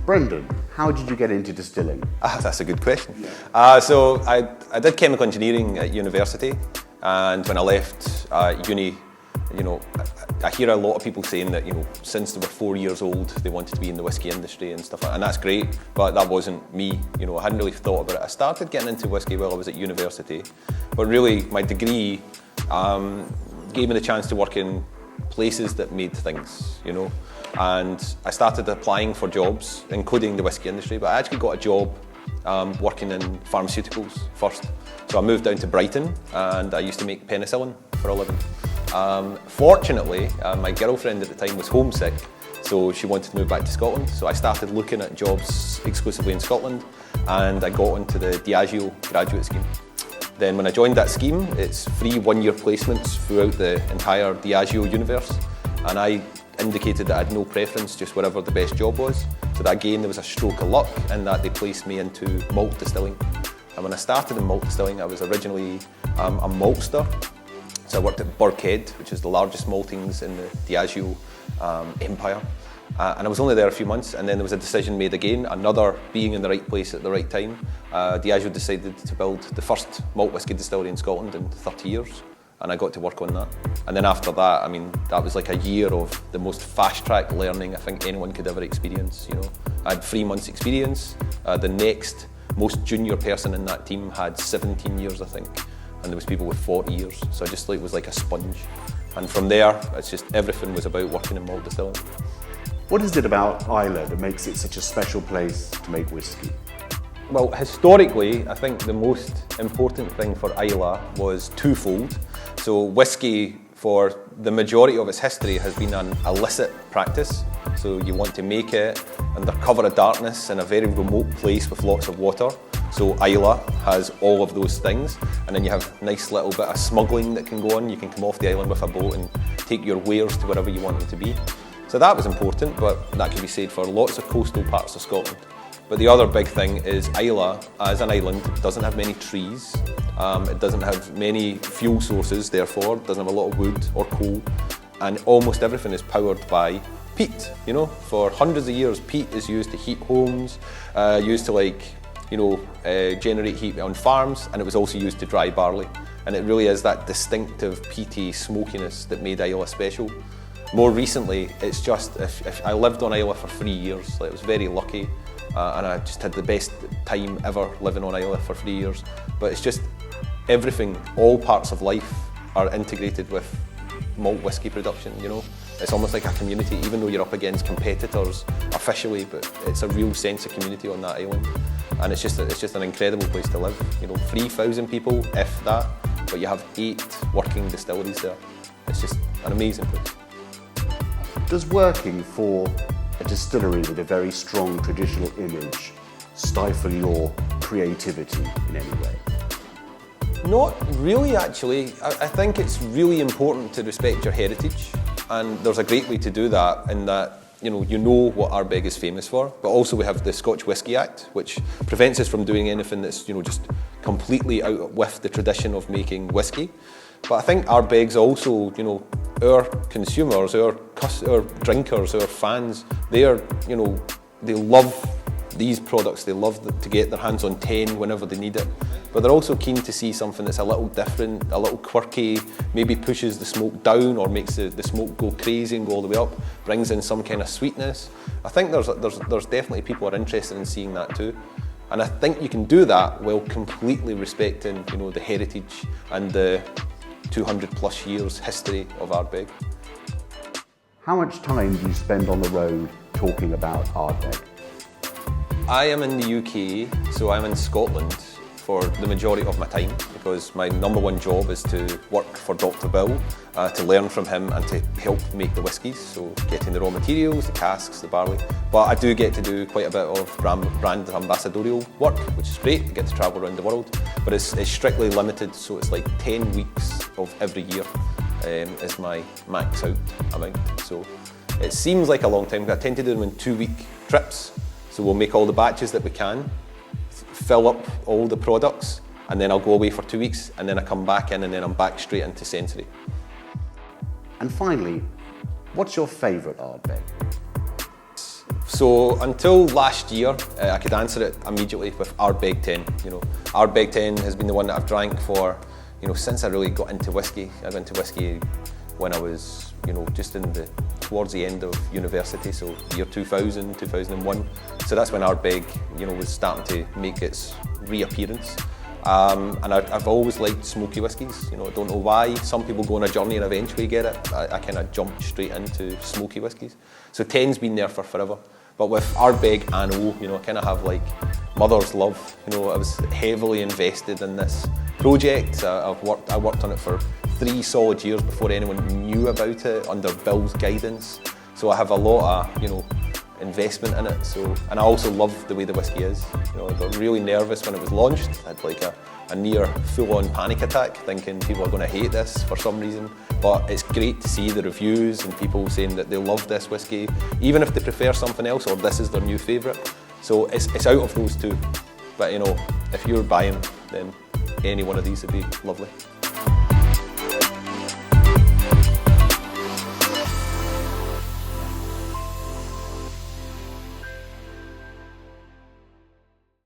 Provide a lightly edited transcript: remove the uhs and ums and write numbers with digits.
Brendan, how did you get into distilling? That's a good question. Yeah. So I did chemical engineering at university, and when I left uni, I hear a lot of people saying that, since they were 4 years old, they wanted to be in the whisky industry and stuff like that, and that's great, but that wasn't me. I hadn't really thought about it. I started getting into whisky while I was at university, but really my degree gave me the chance to work in places that made things, and I started applying for jobs, including the whisky industry, but I actually got a job working in pharmaceuticals first. So I moved down to Brighton, and I used to make penicillin for a living. Fortunately, my girlfriend at the time was homesick, so she wanted to move back to Scotland. So I started looking at jobs exclusively in Scotland, and I got into the Diageo graduate scheme. Then when I joined that scheme, it's free one-year placements throughout the entire Diageo universe, and I indicated that I had no preference, just wherever the best job was. So that again, there was a stroke of luck in that they placed me into malt distilling. And when I started in malt distilling, I was originally a maltster. So I worked at Birkhead, which is the largest maltings in the Diageo empire. And I was only there a few months, and then there was a decision made again, another being in the right place at the right time. Diageo decided to build the first malt whisky distillery in Scotland in 30 years, and I got to work on that. And then after that, that was like a year of the most fast-track learning I think anyone could ever experience. I had 3 months experience. The next most junior person in that team had 17 years, I think, and there was people with 40 years. So I just was like a sponge. And from there, it's just everything was about working in malt distilling. What is it about Islay that makes it such a special place to make whisky? Well, historically, I think the most important thing for Islay was twofold. So whisky, for the majority of its history, has been an illicit practice. So you want to make it under cover of darkness in a very remote place with lots of water. So Islay has all of those things, and then you have a nice little bit of smuggling that can go on. You can come off the island with a boat and take your wares to wherever you want them to be. So that was important, but that can be said for lots of coastal parts of Scotland. But the other big thing is Islay, as an island, doesn't have many trees. It doesn't have many fuel sources, therefore it doesn't have a lot of wood or coal, and almost everything is powered by peat. For hundreds of years, peat is used to heat homes, used to generate heat on farms, and it was also used to dry barley. And it really is that distinctive peaty smokiness that made Islay special. More recently, it's just, if I lived on Islay for 3 years, I was very lucky, and I just had the best time ever living on Islay for 3 years. But it's just everything, all parts of life are integrated with malt whisky production, It's almost like a community, even though you're up against competitors officially, but it's a real sense of community on that island. And it's just an incredible place to live. 3,000 people, if that, but you have 8 working distilleries there. It's just an amazing place. Does working for a distillery with a very strong traditional image stifle your creativity in any way? Not really, actually. I think it's really important to respect your heritage, and there's a great way to do that in that you know what Ardbeg is famous for, but also we have the Scotch Whisky Act, which prevents us from doing anything that's just completely out with the tradition of making whisky. But I think Ardbeg's also, our consumers, our drinkers, our fans, they love these products. They love to get their hands on 10 whenever they need it. But they're also keen to see something that's a little different, a little quirky, maybe pushes the smoke down or makes the smoke go crazy and go all the way up, brings in some kind of sweetness. I think there's definitely people are interested in seeing that too. And I think you can do that while completely respecting, the heritage and the 200 plus years history of Ardbeg. How much time do you spend on the road talking about Ardbeg? I am in the UK, so I'm in Scotland for the majority of my time because my number one job is to work for Dr. Bill, to learn from him and to help make the whiskies, so getting the raw materials, the casks, the barley. But I do get to do quite a bit of brand ambassadorial work, which is great. I get to travel around the world, but it's strictly limited, so it's like 10 weeks of every year is my max out amount. So it seems like a long time. I tend to do them in 2-week trips, so we'll make all the batches that we can, fill up all the products, and then I'll go away for 2 weeks, and then I come back in, and then I'm back straight into sensory. And finally, what's your favourite Ardbeg? So until last year, I could answer it immediately with Ardbeg 10. You know, Ardbeg 10 has been the one that I've drank for, you know, since I really got into whiskey. I got into whiskey when I was, you know, just towards the end of university, so year 2000, 2001. So that's when Ardbeg, you know, was starting to make its reappearance. And I've always liked smoky whiskies. You know, I don't know why. Some people go on a journey and eventually get it. I kind of jumped straight into smoky whiskies. So 10's been there for forever. But with Ardbeg and O, you know, I kind of have like mother's love. You know, I was heavily invested in this project. I worked on it for 3 solid years before anyone knew about it under Bill's guidance. So I have a lot of, you know, investment in it. So, and I also love the way the whiskey is. You know, I got really nervous when it was launched. I had like a near full-on panic attack, thinking people are going to hate this for some reason. But it's great to see the reviews and people saying that they love this whiskey, even if they prefer something else or this is their new favourite. So it's out of those two. But you know, if you're buying, then any one of these would be lovely.